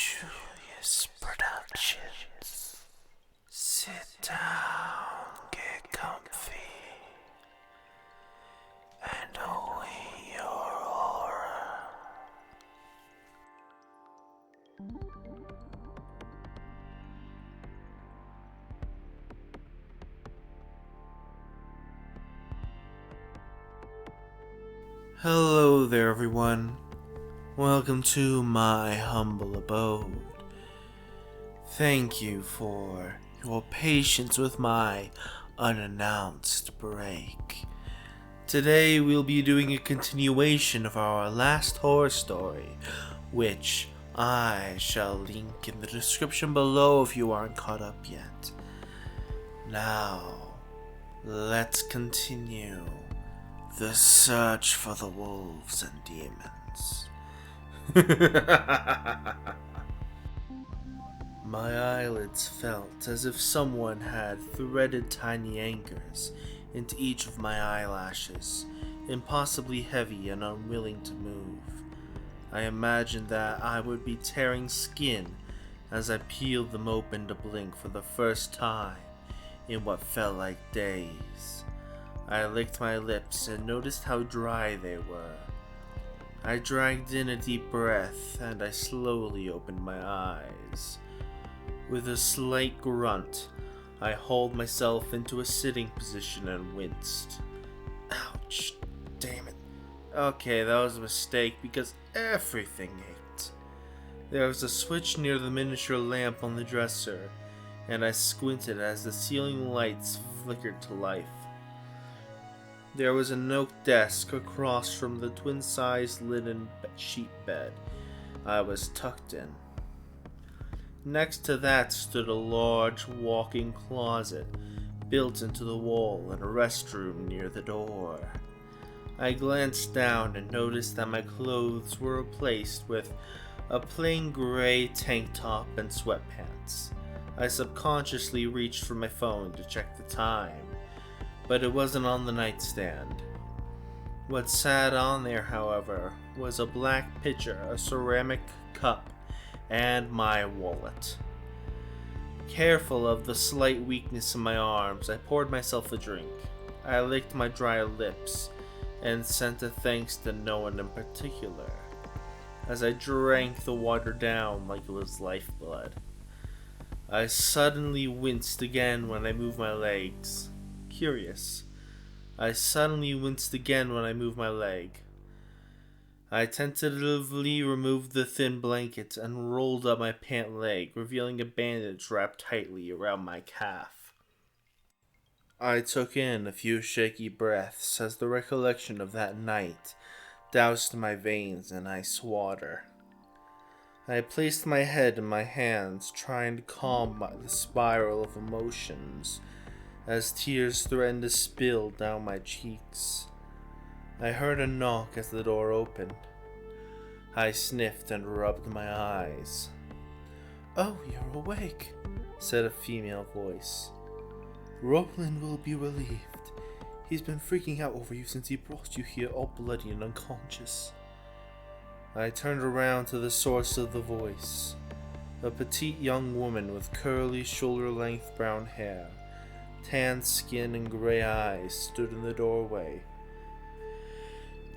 Julius Productions. Sit down, get comfy, and await your horror. Hello there, everyone. Welcome to my humble abode. Thank you for your patience with my unannounced break. Today we'll be doing a continuation of our last horror story, which I shall link in the description below if you aren't caught up yet. Now, let's continue the search for the wolves and demons. My eyelids felt as if someone had threaded tiny anchors into each of my eyelashes, impossibly heavy and unwilling to move. I imagined that I would be tearing skin as I peeled them open to blink for the first time in what felt like days. I licked my lips and noticed how dry they were. I dragged in a deep breath and I slowly opened my eyes. With a slight grunt, I hauled myself into a sitting position and winced. Ouch, damn it. Okay, that was a mistake because everything ached. There was a switch near the miniature lamp on the dresser, and I squinted as the ceiling lights flickered to life. There was an oak desk across from the twin-sized linen sheet bed I was tucked in. Next to that stood a large walk-in closet built into the wall and a restroom near the door. I glanced down and noticed that my clothes were replaced with a plain gray tank top and sweatpants. I subconsciously reached for my phone to check the time, but it wasn't on the nightstand. What sat on there, however, was a black pitcher, a ceramic cup, and my wallet. Careful of the slight weakness in my arms, I poured myself a drink. I licked my dry lips and sent a thanks to no one in particular, as I drank the water down like it was lifeblood. I suddenly winced again when I moved my legs. Curious. I suddenly winced again when I moved my leg. I tentatively removed the thin blanket and rolled up my pant leg, revealing a bandage wrapped tightly around my calf. I took in a few shaky breaths as the recollection of that night doused my veins in ice water. I placed my head in my hands, trying to calm the spiral of emotions as tears threatened to spill down my cheeks. I heard a knock as the door opened. I sniffed and rubbed my eyes. "Oh, you're awake," said a female voice. "Roland will be relieved. He's been freaking out over you since he brought you here all bloody and unconscious." I turned around to the source of the voice. A petite young woman with curly, shoulder-length brown hair, tan skin and gray eyes stood in the doorway.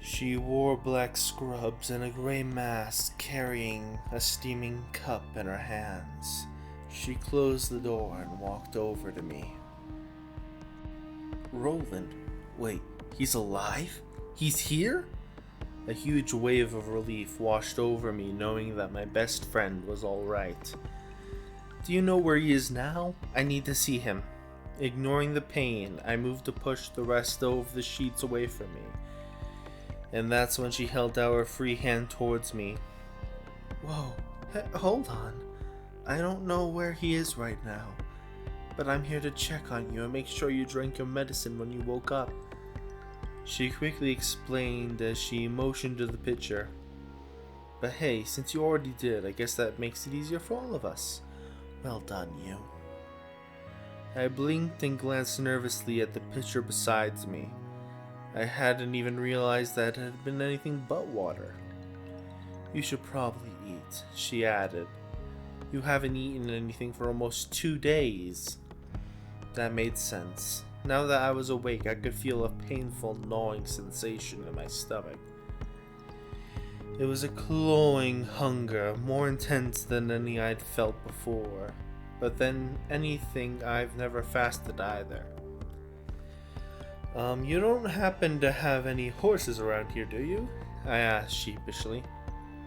She wore black scrubs and a gray mask, carrying a steaming cup in her hands. She closed the door and walked over to me. "Roland, wait, he's alive? He's here?" A huge wave of relief washed over me, knowing that my best friend was all right. "Do you know where he is now? I need to see him." Ignoring the pain, I moved to push the rest of the sheets away from me. And that's when she held out her free hand towards me. "Whoa, hold on. I don't know where he is right now, but I'm here to check on you and make sure you drank your medicine when you woke up," she quickly explained as she motioned to the pitcher. "But hey, since you already did, I guess that makes it easier for all of us. Well done, you." I blinked and glanced nervously at the pitcher beside me. I hadn't even realized that it had been anything but water. "You should probably eat," she added, You haven't eaten anything for almost 2 days. That made sense. Now that I was awake, I could feel a painful gnawing sensation in my stomach. It was a clawing hunger, more intense than any I'd felt before. But then anything I've never fasted either. You don't happen to have any horses around here, do you? I asked sheepishly.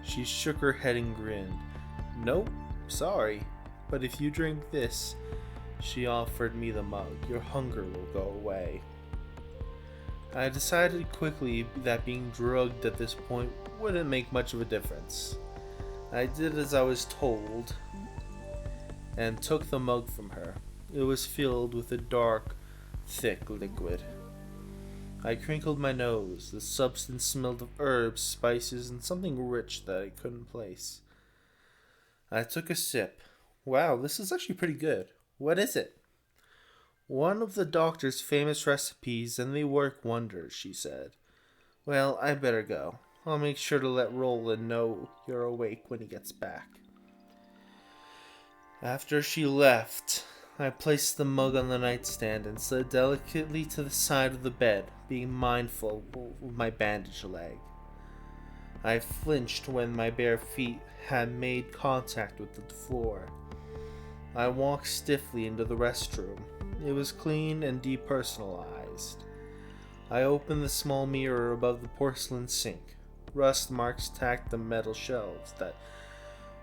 She shook her head and grinned. Nope, sorry. But if you drink this, she offered me the mug, your hunger will go away. I decided quickly that being drugged at this point wouldn't make much of a difference. I did as I was told and took the mug from her. It was filled with a dark, thick liquid. I crinkled my nose. The substance smelled of herbs, spices, and something rich that I couldn't place. I took a sip. Wow, this is actually pretty good. What is it? One of the doctor's famous recipes, and they work wonders, she said. Well, I better go. I'll make sure to let Roland know you're awake when he gets back. After she left, I placed the mug on the nightstand and slid delicately to the side of the bed, being mindful of my bandaged leg. I flinched when my bare feet had made contact with the floor. I walked stiffly into the restroom. It was clean and depersonalized. I opened the small mirror above the porcelain sink. Rust marks tacked the metal shelves that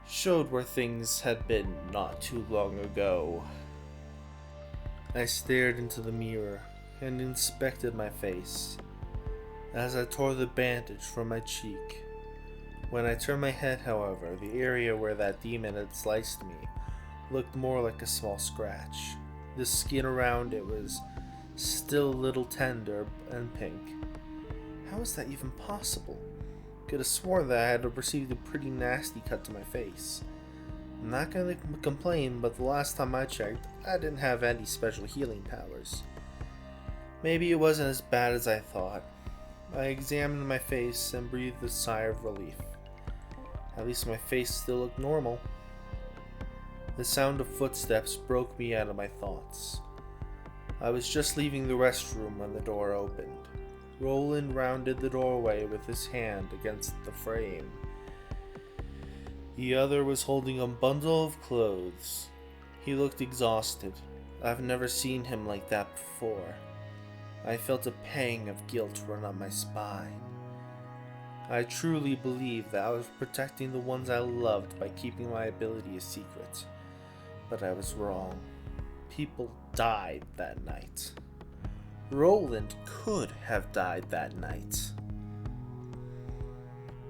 showed where things had been not too long ago. I stared into the mirror and inspected my face as I tore the bandage from my cheek. When I turned my head, however, the area where that demon had sliced me looked more like a small scratch. The skin around it was still a little tender and pink. How is that even possible? Could have sworn that I had received a pretty nasty cut to my face. I'm not gonna complain, but the last time I checked, I didn't have any special healing powers. Maybe it wasn't as bad as I thought. I examined my face and breathed a sigh of relief. At least my face still looked normal. The sound of footsteps broke me out of my thoughts. I was just leaving the restroom when the door opened. Roland rounded the doorway with his hand against the frame. The other was holding a bundle of clothes. He looked exhausted. I've never seen him like that before. I felt a pang of guilt run up my spine. I truly believed that I was protecting the ones I loved by keeping my ability a secret. But I was wrong. People died that night. Roland could have died that night.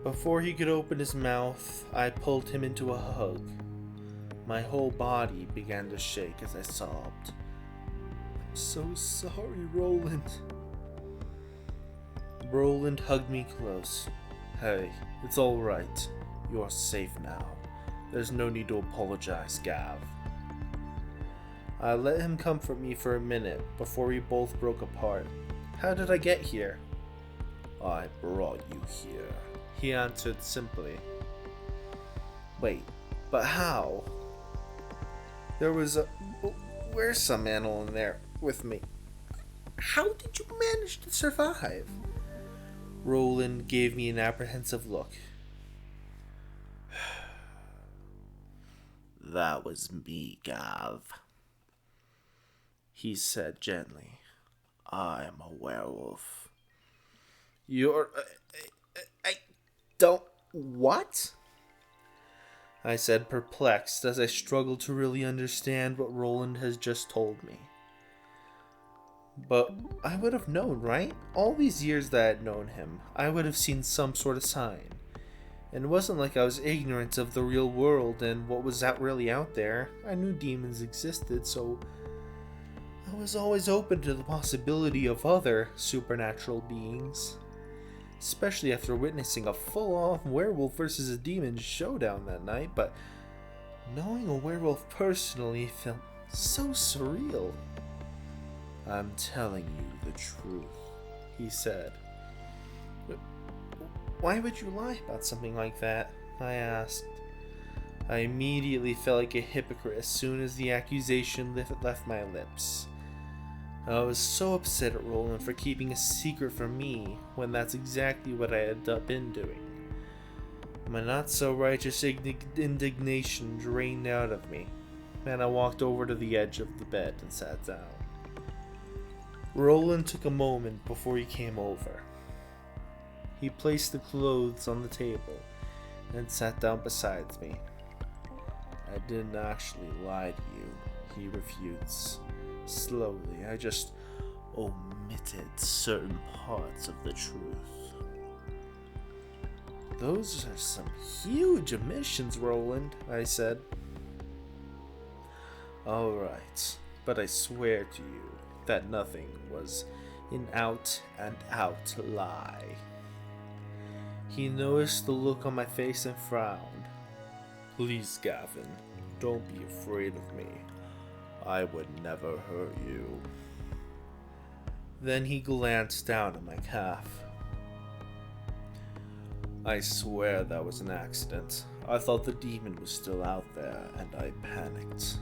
Before he could open his mouth, I pulled him into a hug. My whole body began to shake as I sobbed. I'm so sorry, Roland. Roland hugged me close. Hey, it's all right. You're safe now. There's no need to apologize, Gav. I let him comfort me for a minute before we both broke apart. How did I get here? I brought you here, he answered simply. Wait, but how? Where's some animal in there with me? How did you manage to survive? Roland gave me an apprehensive look. That was me, Gav, he said gently. I'm a werewolf. I don't... What? I said, perplexed, as I struggled to really understand what Roland has just told me. But I would have known, right? All these years that I had known him, I would have seen some sort of sign. And it wasn't like I was ignorant of the real world and what was really out there. I knew demons existed, so I was always open to the possibility of other supernatural beings. Especially after witnessing a full-on werewolf versus a demon showdown that night, but knowing a werewolf personally felt so surreal. I'm telling you the truth, he said. Why would you lie about something like that? I asked. I immediately felt like a hypocrite as soon as the accusation left my lips. I was so upset at Roland for keeping a secret from me when that's exactly what I had been doing. My not-so-righteous indignation drained out of me, and I walked over to the edge of the bed and sat down. Roland took a moment before he came over. He placed the clothes on the table and sat down beside me. I didn't actually lie to you, he refutes. Slowly, I just omitted certain parts of the truth. Those are some huge omissions, Roland, I said. Alright, but I swear to you that nothing was an out-and-out lie. He noticed the look on my face and frowned. Please, Gavin, don't be afraid of me. I would never hurt you. Then he glanced down at my calf. I swear that was an accident. I thought the demon was still out there, and I panicked.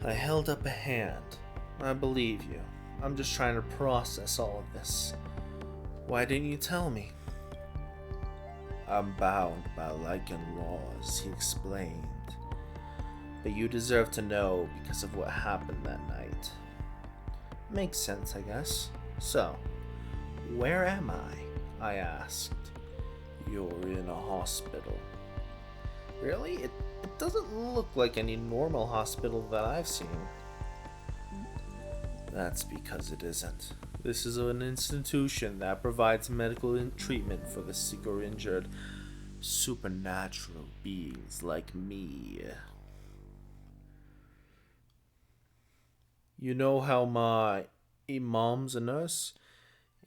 I held up a hand. I believe you. I'm just trying to process all of this. Why didn't you tell me? I'm bound by Lycan laws, he explained. But you deserve to know because of what happened that night. Makes sense, I guess. So, where am I asked. You're in a hospital. Really? It doesn't look like any normal hospital that I've seen. That's because it isn't. This is an institution that provides medical treatment for the sick or injured, supernatural beings like me. You know how my mom's a nurse?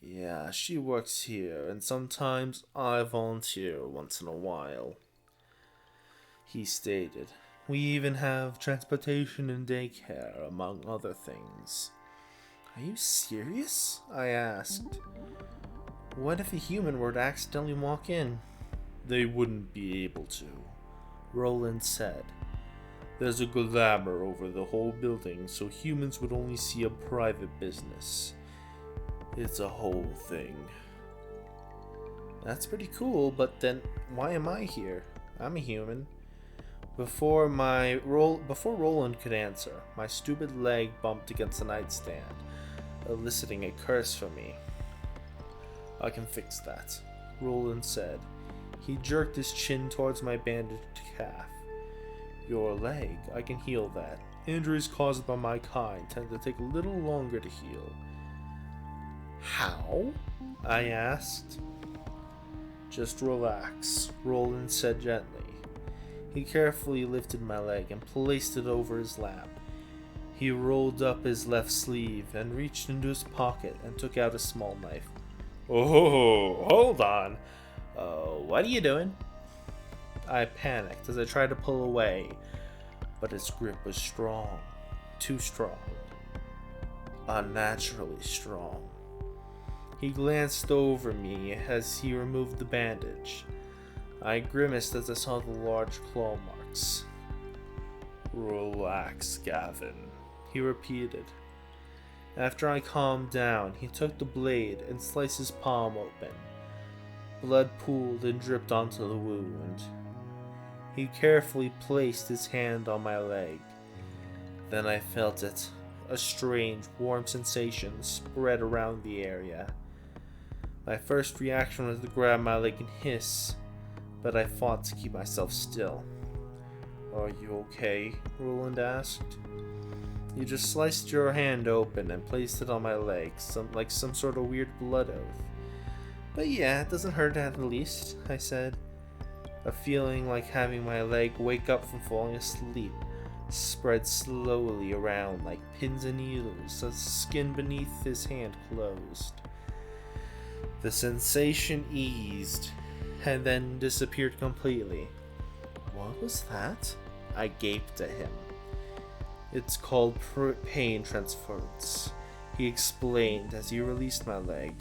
Yeah, she works here, and sometimes I volunteer once in a while. He stated, we even have transportation and daycare, among other things. Are you serious? I asked. What if a human were to accidentally walk in? They wouldn't be able to, Roland said. There's a glamour over the whole building, so humans would only see a private business. It's a whole thing. That's pretty cool, but then why am I here? I'm a human. Before Roland could answer, my stupid leg bumped against the nightstand, eliciting a curse from me. I can fix that, Roland said. He jerked his chin towards my bandaged calf. Your leg, I can heal that. Injuries caused by my kind tend to take a little longer to heal. How? I asked. Just relax, Roland said gently. He carefully lifted my leg and placed it over his lap. He rolled up his left sleeve and reached into his pocket and took out a small knife. Oh, hold on. What are you doing? I panicked as I tried to pull away, but his grip was strong. Too strong. Unnaturally strong. He glanced over me as he removed the bandage. I grimaced as I saw the large claw marks. Relax, Gavin, he repeated. After I calmed down, he took the blade and sliced his palm open. Blood pooled and dripped onto the wound. He carefully placed his hand on my leg. Then I felt it. A strange, warm sensation spread around the area. My first reaction was to grab my leg and hiss, but I fought to keep myself still. Are you okay? Roland asked. You just sliced your hand open and placed it on my leg, like some sort of weird blood oath. But yeah, it doesn't hurt at the least, I said. A feeling like having my leg wake up from falling asleep spread slowly around like pins and needles as the skin beneath his hand closed. The sensation eased and then disappeared completely. What was that? I gaped at him. It's called pain transference, he explained as he released my leg.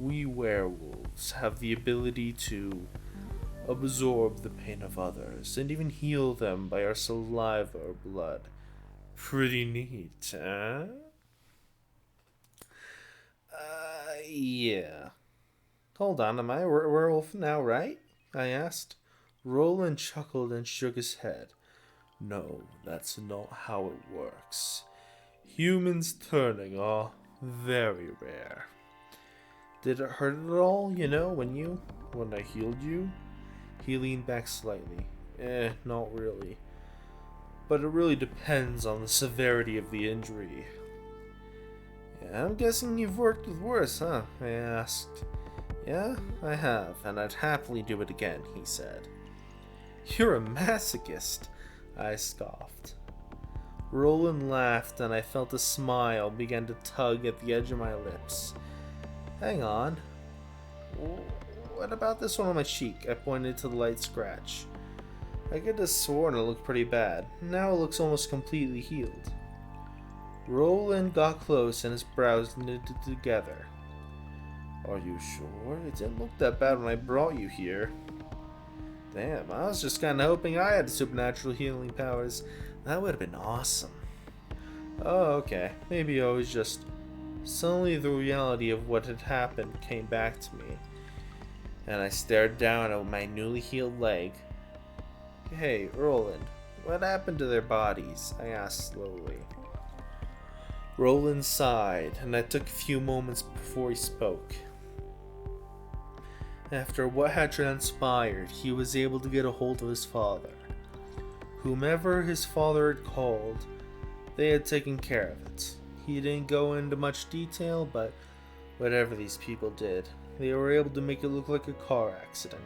We werewolves have the ability to absorb the pain of others, and even heal them by our saliva or blood. Pretty neat, eh? Yeah. Hold on, am I a werewolf now, right? I asked. Roland chuckled and shook his head. No, that's not how it works. Humans turning are very rare. Did it hurt at all, when I healed you? He leaned back slightly. Not really. But it really depends on the severity of the injury. Yeah, I'm guessing you've worked with worse, huh? I asked. Yeah, I have, and I'd happily do it again, he said. You're a masochist, I scoffed. Roland laughed, and I felt a smile begin to tug at the edge of my lips. Hang on. What about this one on my cheek? I pointed to the light scratch. I could have sworn it looked pretty bad. Now it looks almost completely healed. Roland got close and his brows knitted together. Are you sure? It didn't look that bad when I brought you here. Damn, I was just kinda hoping I had supernatural healing powers. That would have been awesome. Oh, okay. Maybe I was just... Suddenly the reality of what had happened came back to me, and I stared down at my newly healed leg. Hey, Roland, what happened to their bodies? I asked slowly. Roland sighed, and it took a few moments before he spoke. After what had transpired, he was able to get a hold of his father. Whomever his father had called, they had taken care of it. He didn't go into much detail, but whatever these people did, they were able to make it look like a car accident.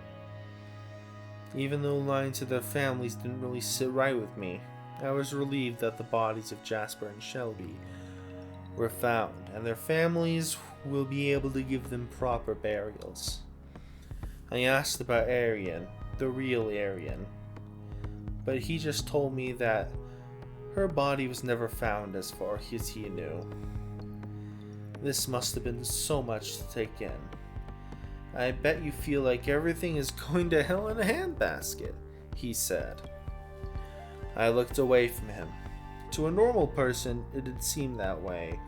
Even though lying to their families didn't really sit right with me, I was relieved that the bodies of Jasper and Shelby were found, and their families will be able to give them proper burials. I asked about Arian, the real Arian, but he just told me that her body was never found as far as he knew. This must have been so much to take in. I bet you feel like everything is going to hell in a handbasket, he said. I looked away from him. To a normal person, it'd seem that way,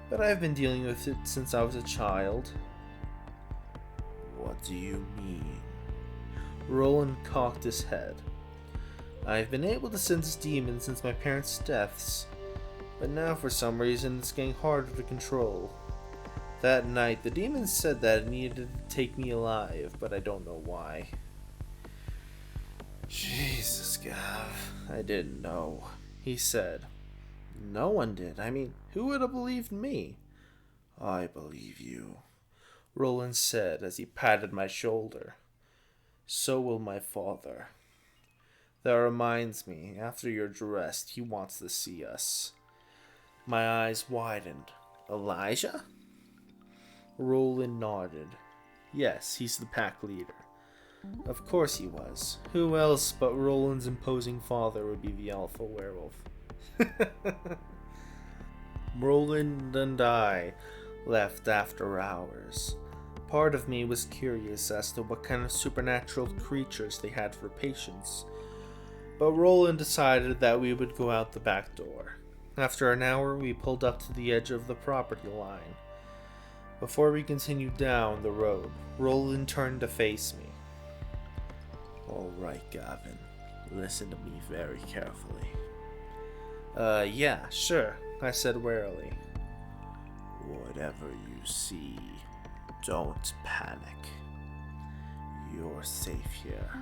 but I've been dealing with it since I was a child. What do you mean? Roland cocked his head. I've been able to sense demons since my parents' deaths, but now for some reason it's getting harder to control. That night, the demons said that it needed to take me alive, but I don't know why. Jesus, Gav, I didn't know, he said. No one did. I mean, who would have believed me? I believe you, Roland said as he patted my shoulder. So will my father. That reminds me, after you're dressed, he wants to see us. My eyes widened. Elijah? Roland nodded. Yes, he's the pack leader. Of course he was. Who else but Roland's imposing father would be the alpha werewolf? Roland and I left after hours. Part of me was curious as to what kind of supernatural creatures they had for patients, but Roland decided that we would go out the back door. After an hour, we pulled up to the edge of the property line. Before we continued down the road, Roland turned to face me. All right, Gavin. Listen to me very carefully. Yeah, sure, I said warily. Whatever you see, don't panic. You're safe here,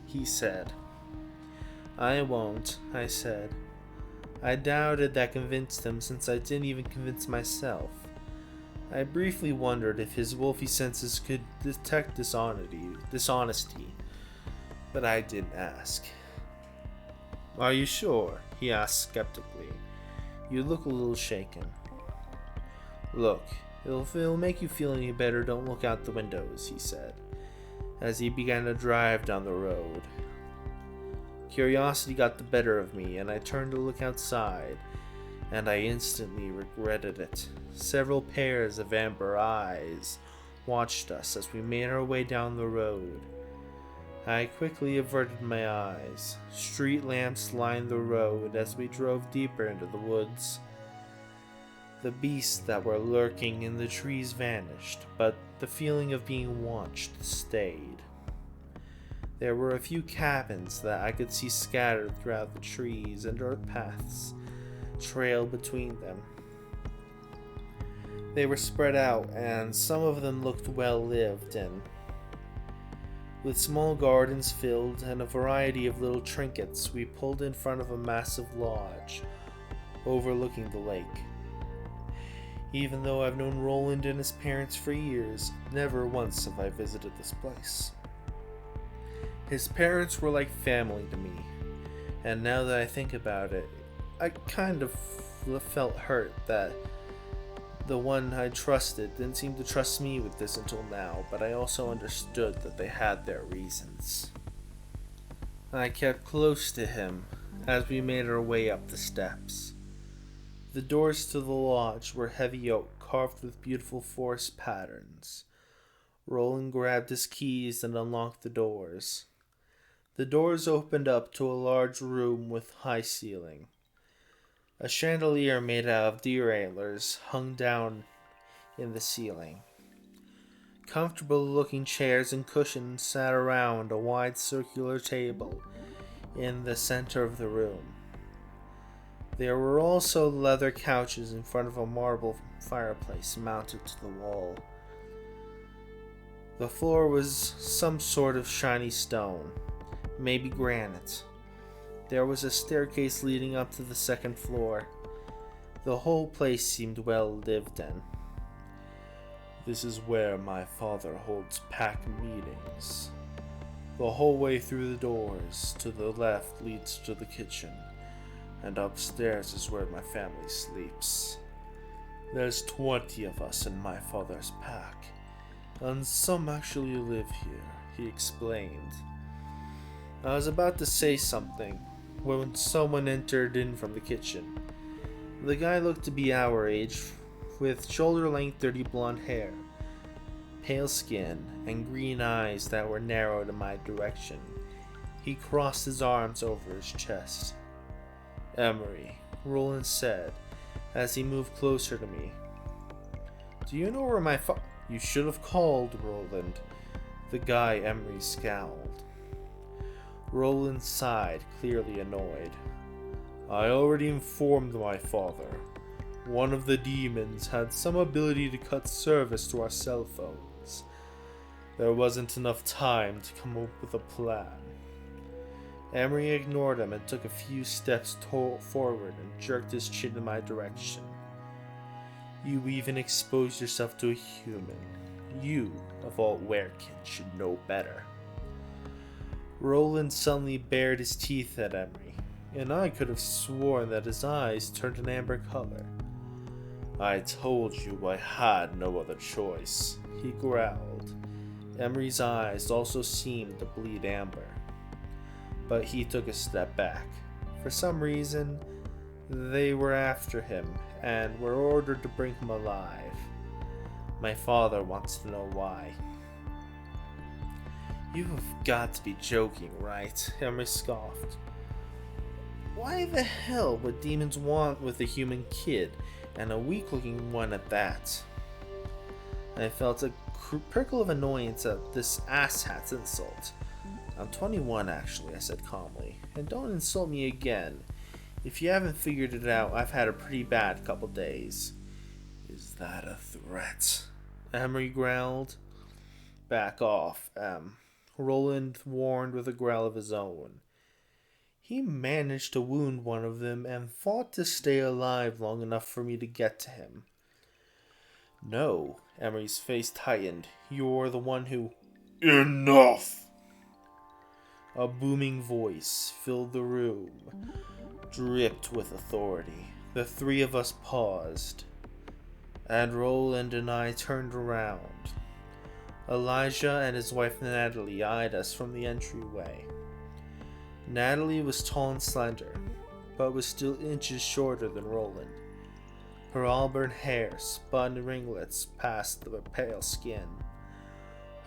he said. I won't, I said. I doubted that convinced him since I didn't even convince myself. I briefly wondered if his wolfy senses could detect dishonesty, but I didn't ask. Are you sure? He asked skeptically. You look a little shaken. Look, if it'll make you feel any better, don't look out the windows, he said, as he began to drive down the road. Curiosity got the better of me, and I turned to look outside, and I instantly regretted it. Several pairs of amber eyes watched us as we made our way down the road. I quickly averted my eyes. Street lamps lined the road as we drove deeper into the woods. The beasts that were lurking in the trees vanished, but the feeling of being watched stayed. There were a few cabins that I could see scattered throughout the trees, and dirt paths trailed between them. They were spread out, and some of them looked well lived in, with small gardens filled and a variety of little trinkets. We pulled in front of a massive lodge overlooking the lake. Even though I've known Roland and his parents for years, never once have I visited this place. His parents were like family to me, and now that I think about it, I kind of felt hurt that the one I trusted didn't seem to trust me with this until now, but I also understood that they had their reasons. I kept close to him as we made our way up the steps. The doors to the lodge were heavy oak carved with beautiful forest patterns. Roland grabbed his keys and unlocked the doors. The doors opened up to a large room with high ceiling. A chandelier made out of deer antlers hung down in the ceiling. Comfortable-looking chairs and cushions sat around a wide circular table in the center of the room. There were also leather couches in front of a marble fireplace mounted to the wall. The floor was some sort of shiny stone, maybe granite. There was a staircase leading up to the second floor. The whole place seemed well lived in. This is where my father holds pack meetings. The hallway through the doors to the left leads to the kitchen, and upstairs is where my family sleeps. There's 20 of us in my father's pack, and some actually live here, he explained. I was about to say something when someone entered in from the kitchen. The guy looked to be our age, with shoulder-length dirty blonde hair, pale skin, and green eyes that were narrowed in my direction. He crossed his arms over his chest. "Emery," Roland said as he moved closer to me. "Do you know where my You should have called, Roland." The guy Emery scowled. Roland sighed, clearly annoyed. "I already informed my father. One of the demons had some ability to cut service to our cell phones. There wasn't enough time to come up with a plan." Emery ignored him and took a few steps forward and jerked his chin in my direction. "You even exposed yourself to a human. You, of all werekin, should know better." Roland suddenly bared his teeth at Emery, and I could have sworn that his eyes turned an amber color. "I told you I had no other choice," he growled. Emery's eyes also seemed to bleed amber, but he took a step back. For some reason, they were after him and were ordered to bring him alive. My father wants to know why. "You have got to be joking, right?" Emery scoffed. "Why the hell would demons want with a human kid, and a weak-looking one at that?" I felt a prickle of annoyance at this asshat's insult. "I'm 21, actually," I said calmly, "and don't insult me again. If you haven't figured it out, I've had a pretty bad couple days." "Is that a threat?" Emery growled. "Back off, Roland warned with a growl of his own. He managed to wound one of them and fought to stay alive long enough for me to get to him. "No," Emery's face tightened. "You're the one who—" "Enough!" A booming voice filled the room, dripped with authority. The three of us paused, and Roland and I turned around. Elijah and his wife Natalie eyed us from the entryway. Natalie was tall and slender, but was still inches shorter than Roland. Her auburn hair spun in ringlets past the pale skin.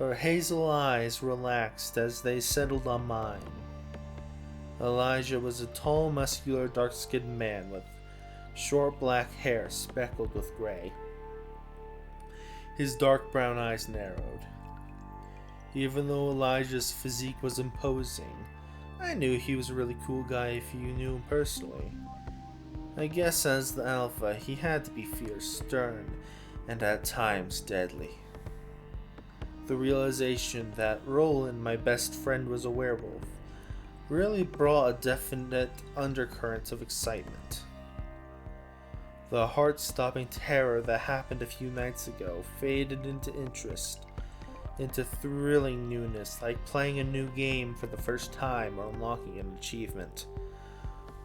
Her hazel eyes relaxed as they settled on mine. Elijah was a tall, muscular, dark-skinned man with short black hair speckled with gray. His dark brown eyes narrowed. Even though Elijah's physique was imposing, I knew he was a really cool guy if you knew him personally. I guess as the alpha, he had to be fierce, stern, and at times deadly. The realization that Roland, my best friend, was a werewolf really brought a definite undercurrent of excitement. The heart-stopping terror that happened a few nights ago faded into interest, into thrilling newness, like playing a new game for the first time or unlocking an achievement.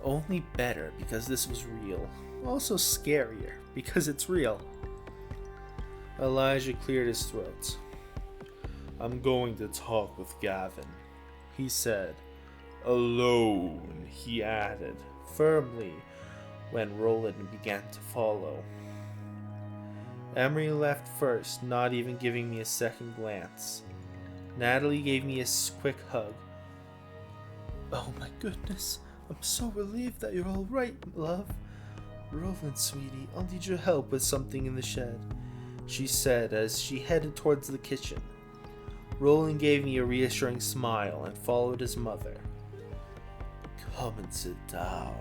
Only better because this was real. Also scarier because it's real. Elijah cleared his throat. "I'm going to talk with Gavin," he said. "Alone," he added, firmly, when Roland began to follow. Emery left first, not even giving me a second glance. Natalie gave me a quick hug. "Oh my goodness, I'm so relieved that you're all right, love. Roland, sweetie, I'll need your help with something in the shed," she said as she headed towards the kitchen. Roland gave me a reassuring smile and followed his mother. "Come and sit down,"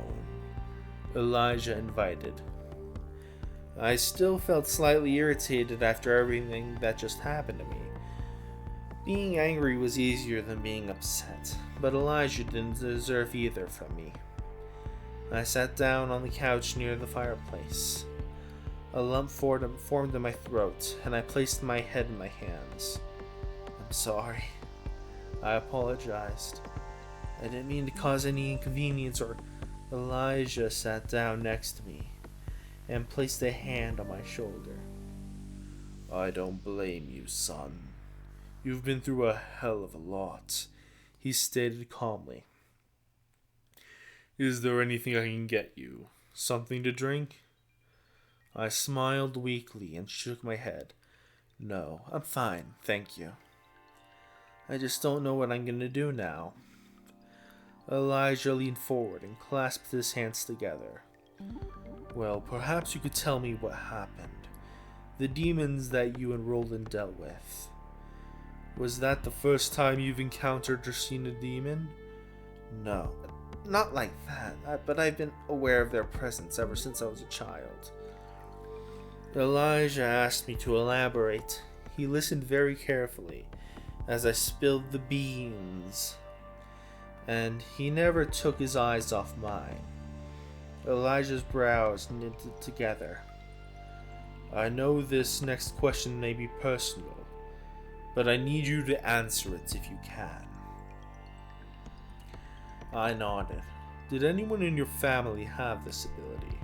Elijah invited. I still felt slightly irritated after everything that just happened to me. Being angry was easier than being upset, but Elijah didn't deserve either from me. I sat down on the couch near the fireplace. A lump formed in my throat, and I placed my head in my hands. "I'm sorry," I apologized. "I didn't mean to cause any inconvenience or..." Elijah sat down next to me and placed a hand on my shoulder. "I don't blame you, son. You've been through a hell of a lot," he stated calmly. "Is there anything I can get you? Something to drink?" I smiled weakly and shook my head. "No, I'm fine, thank you. I just don't know what I'm gonna do now." Elijah leaned forward and clasped his hands together. "Well, perhaps you could tell me what happened. The demons that you and Roland dealt with. Was that the first time you've encountered or seen a demon?" "No, not like that, but I've been aware of their presence ever since I was a child." Elijah asked me to elaborate. He listened very carefully as I spilled the beans, and he never took his eyes off mine. Elijah's brows knitted together. "I know this next question may be personal, but I need you to answer it if you can." I nodded. "Did anyone in your family have this ability?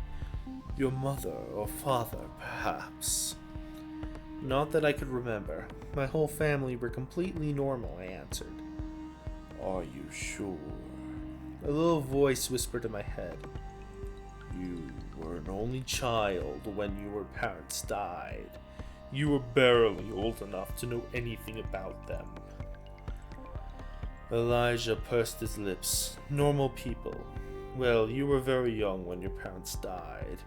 Your mother or father, perhaps?" "Not that I could remember. My whole family were completely normal," I answered. "Are you sure?" A little voice whispered in my head. "You were an only child when your parents died. You were barely old enough to know anything about them." Elijah pursed his lips. "Normal people. Well, you were very young when your parents died,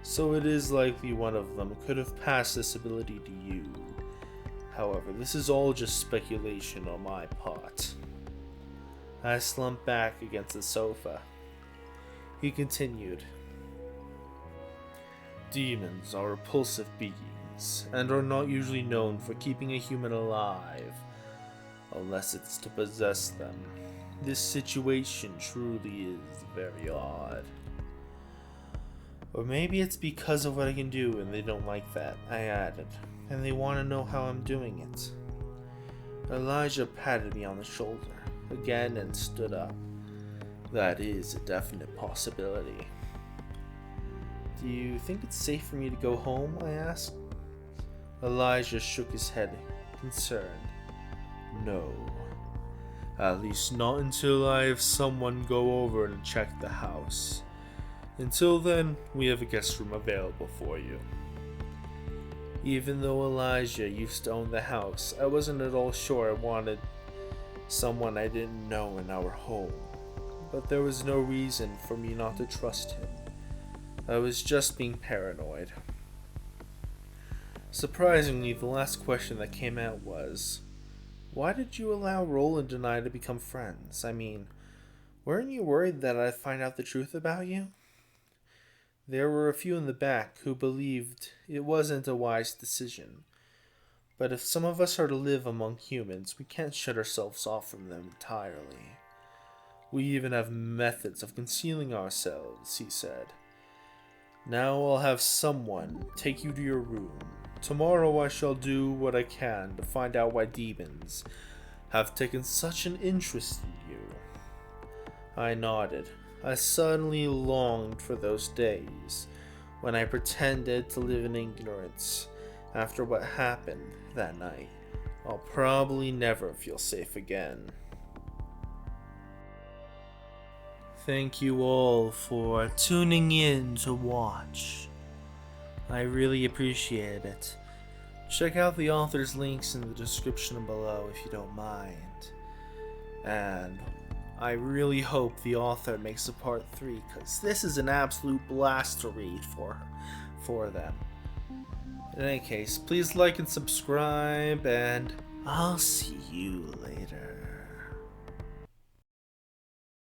so it is likely one of them could have passed this ability to you. However, this is all just speculation on my part." I slumped back against the sofa. He continued. "Demons are repulsive beings, and are not usually known for keeping a human alive, unless it's to possess them. This situation truly is very odd. Or maybe it's because of what I can do and they don't like that," I added, "and they want to know how I'm doing it." Elijah patted me on the shoulder again and stood up. "That is a definite possibility." "Do you think it's safe for me to go home?" I asked. Elijah shook his head, concerned. "No. At least not until I have someone go over and check the house. Until then, we have a guest room available for you." Even though Elijah used to own the house, I wasn't at all sure I wanted someone I didn't know in our home. But there was no reason for me not to trust him. I was just being paranoid. Surprisingly, the last question that came out was, why did you allow Roland and I to become friends? I mean, weren't you worried that I'd find out the truth about you? There were a few in the back who believed it wasn't a wise decision. But if some of us are to live among humans, we can't shut ourselves off from them entirely. We even have methods of concealing ourselves, he said. Now I'll have someone take you to your room. Tomorrow I shall do what I can to find out why demons have taken such an interest in you. I nodded. I suddenly longed for those days when I pretended to live in ignorance. After what happened that night, I'll probably never feel safe again. Thank you all for tuning in to watch. I really appreciate it. Check out the author's links in the description below if you don't mind. And I really hope the author makes a part 3, because this is an absolute blast to read for them. In any case, please like and subscribe, and I'll see you later.